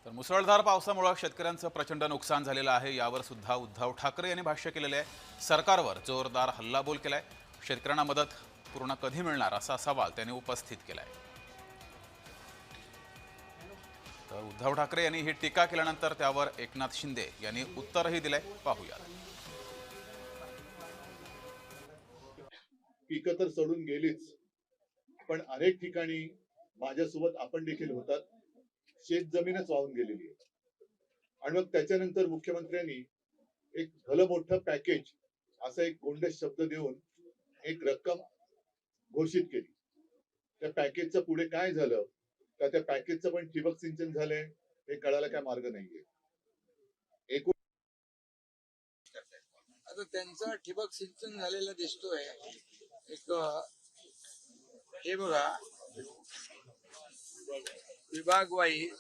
तर मुसळधार पावसामुळे शेतकऱ्यांचं प्रचंड नुकसान झालेलं आहे। यावर सुद्धा उद्धव ठाकरे यांनी भाष्य केलेले आहे। सरकारवर जोरदार हल्लाबोल केलाय। शेतकऱ्यांना मदत पूर्ण कधी मिळणार असा सवाल त्यांनी उपस्थित केलाय। तर उद्धव ठाकरे यांनी ही टीका केल्यानंतर त्यावर एकनाथ शिंदे यांनी उत्तरही दिलंय। पाहूया। पिकं तर सोडून गेलीच, पण अनेक ठिकाणी माझ्यासोबत आपण देखील होतात, शेत जमीनच वाहून गेलेली आहे। आणि मग त्याच्यानंतर मुख्यमंत्र्यांनी एक भलं मोठं पॅकेज असा एक गोंडस शब्द देऊन एक रक्कम घोषित केली। त्या पॅकेजचं पुढे काय झालं, का त्या पॅकेजचं पण ठिबक सिंचन झालंय हे कळायला काय मार्ग नाहीये। एकूण आता त्यांचा ठिबक सिंचन झालेला दिसतोय। एक हे बघा, विभाग वाईज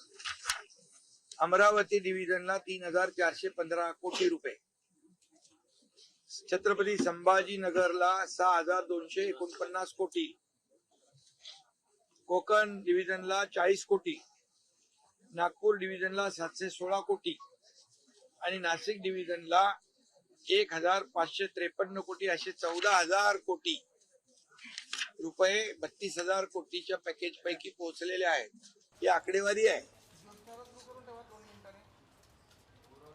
अमरावती डिव्हिजनला 3,415 कोटी रुपये, छत्रपती संभाजीनगरला 6,249 कोटी, कोकण डिव्हिजनला 40 कोटी, नागपूर डिव्हिजनला 716 कोटी आणि नाशिक डिव्हिजनला 1,553 कोटी, असे 14,000 कोटी रुपये 32,000 कोटीच्या पॅकेज पैकी पोहोचलेले आहेत। ही आकडेवारी आहे।